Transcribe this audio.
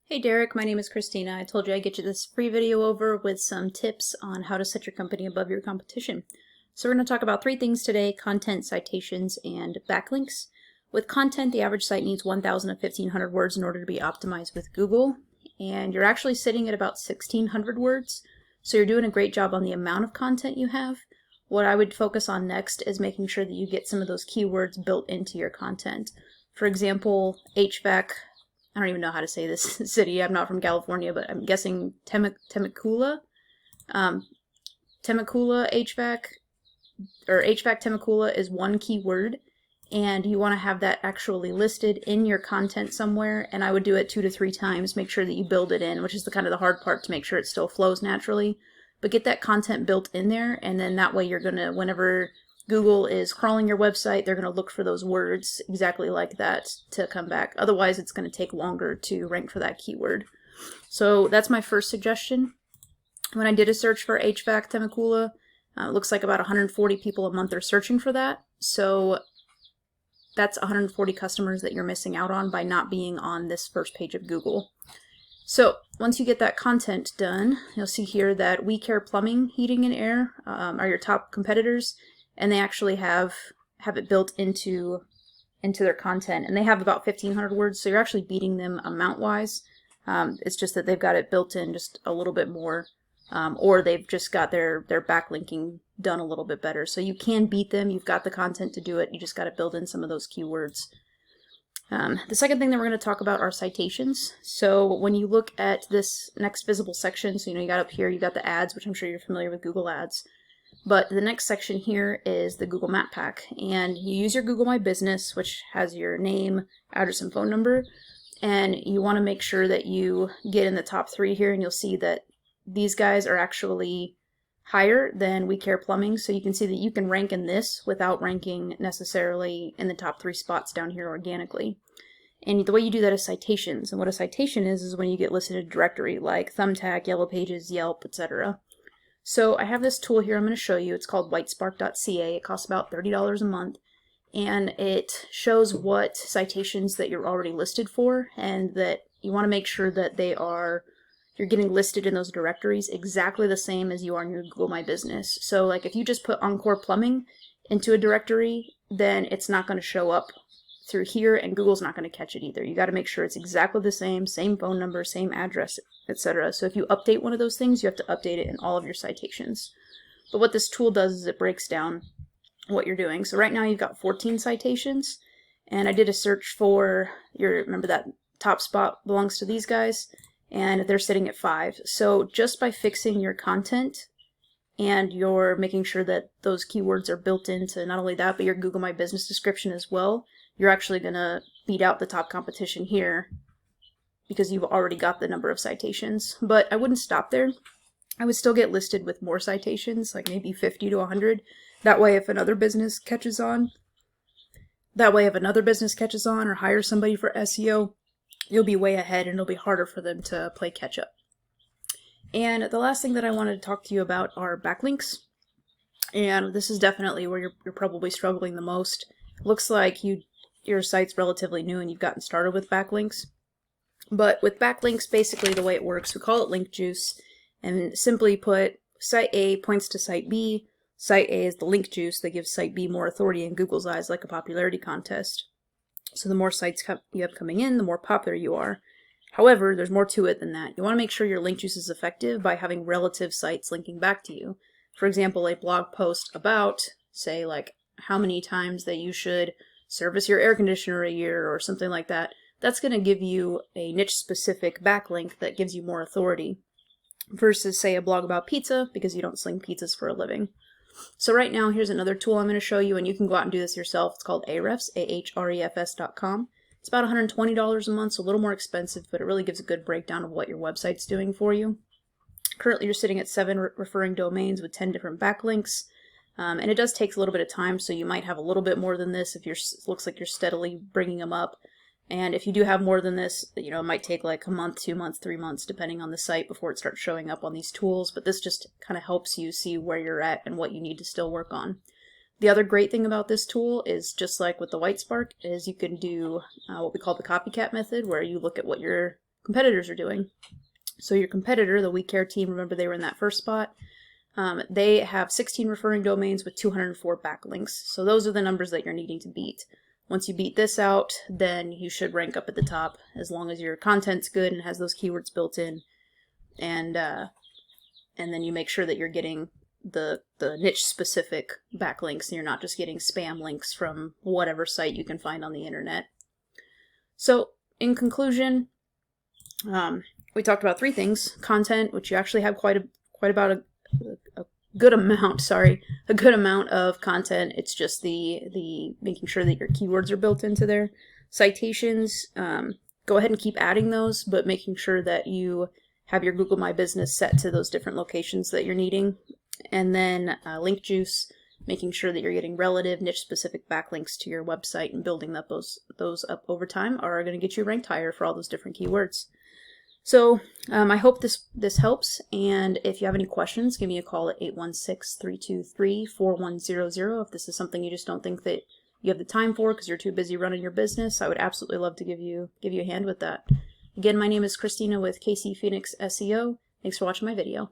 Hey Derek, my name is Christina. I told you I'd get you this free video over with some tips on how to set your company above your competition. So we're going to talk about three things today: content, citations, and backlinks. With content, the average site needs 1,000 to 1,500 words in order to be optimized with Google, and you're actually sitting at about 1,600 words, so you're doing a great job on the amount of content you have. What I would focus on next is making sure that you get some of those keywords built into your content. For example, HVAC. I don't even know how to say this city. I'm not from California, but I'm guessing Temecula. Temecula HVAC, or HVAC Temecula is one keyword, and you want to have that actually listed in your content somewhere, and I would do it 2 to 3 times. Make sure that you build it in, which is the kind of the hard part, to make sure it still flows naturally. But get that content built in there, and then that way you're going to, whenever Google is crawling your website, they're going to look for those words exactly like that to come back. Otherwise, it's going to take longer to rank for that keyword. So that's my first suggestion. When I did a search for HVAC Temecula, it looks like about 140 people a month are searching for that. So that's 140 customers that you're missing out on by not being on this first page of Google. So once you get that content done, you'll see here that We Care Plumbing, Heating and Air are your top competitors. And they actually have it built into their content, and they have about 1,500 words, so you're actually beating them amount-wise. It's just that they've got it built in just a little bit more, or they've just got their backlinking done a little bit better. So you can beat them. You've got the content to do it. You just got to build in some of those keywords. The second thing that we're going to talk about are citations. So when you look at this next visible section, so you got up here, you got the ads, which I'm sure you're familiar with Google Ads. But the next section here is the Google Map Pack, and you use your Google My Business, which has your name, address, and phone number, and you want to make sure that you get in the top 3 here, and you'll see that these guys are actually higher than We Care Plumbing, so you can see that you can rank in this without ranking necessarily in the top 3 spots down here organically. And the way you do that is citations, and what a citation is when you get listed in a directory like Thumbtack, Yellow Pages, Yelp, etc. So I have this tool here I'm going to show you. It's called whitespark.ca. It costs about $30 a month, and it shows what citations that you're already listed for, and that you want to make sure that you're getting listed in those directories exactly the same as you are in your Google My Business. So like if you just put Encore Plumbing into a directory, then it's not going to show up through here, and Google's not going to catch it either. You got to make sure it's exactly the same phone number, same address, etc. So if you update one of those things, you have to update it in all of your citations. But what this tool does is it breaks down what you're doing. So right now you've got 14 citations, and I did a search for remember that top spot belongs to these guys, and they're sitting at 5. So just by fixing your content, and you're making sure that those keywords are built into not only that, but your Google My Business description as well, you're actually going to beat out the top competition here because you've already got the number of citations. But I wouldn't stop there. I would still get listed with more citations, like maybe 50 to 100. That way if another business catches on, or hires somebody for SEO, you'll be way ahead, and it'll be harder for them to play catch up. And the last thing that I wanted to talk to you about are backlinks. And this is definitely where you're probably struggling the most. Looks like your site's relatively new and you've gotten started with backlinks. But with backlinks, basically the way it works, we call it link juice, and simply put, site A points to site B. Site A is the link juice that gives site B more authority in Google's eyes, like a popularity contest. So the more sites you have coming in, the more popular you are. However, there's more to it than that. You want to make sure your link juice is effective by having relative sites linking back to you. For example, a blog post about, say, like how many times that you should service your air conditioner a year or something like that. That's going to give you a niche-specific backlink that gives you more authority versus, say, a blog about pizza, because you don't sling pizzas for a living. So right now, here's another tool I'm going to show you, and you can go out and do this yourself. It's called Ahrefs, ahrefs.com. It's about $120 a month, so a little more expensive, but it really gives a good breakdown of what your website's doing for you. Currently, you're sitting at 7 referring domains with 10 different backlinks, and it does take a little bit of time, so you might have a little bit more than this if it looks like you're steadily bringing them up. And if you do have more than this, it might take like a month, 2 months, 3 months, depending on the site before it starts showing up on these tools, but this just kind of helps you see where you're at and what you need to still work on. The other great thing about this tool is, just like with the Whitespark, is you can do what we call the copycat method, where you look at what your competitors are doing. So your competitor, the We Care team, remember they were in that first spot. They have 16 referring domains with 204 backlinks. So those are the numbers that you're needing to beat. Once you beat this out, then you should rank up at the top as long as your content's good and has those keywords built in. And then you make sure that you're getting the niche specific backlinks and you're not just getting spam links from whatever site you can find on the internet. So in conclusion, we talked about 3 things: content, which you actually have quite about a good amount, a good amount of content. It's just the making sure that your keywords are built into there. Citations, go ahead and keep adding those, but making sure that you have your Google My Business set to those different locations that you're needing. And then link juice, making sure that you're getting relative niche specific backlinks to your website and building up those up over time are going to get you ranked higher for all those different keywords. So I hope this helps, and if you have any questions, give me a call at 816-323-4100. If this is something you just don't think that you have the time for because you're too busy running your business, I would absolutely love to give you a hand with that. Again, my name is Christina with KC Phoenix SEO. Thanks for watching my video.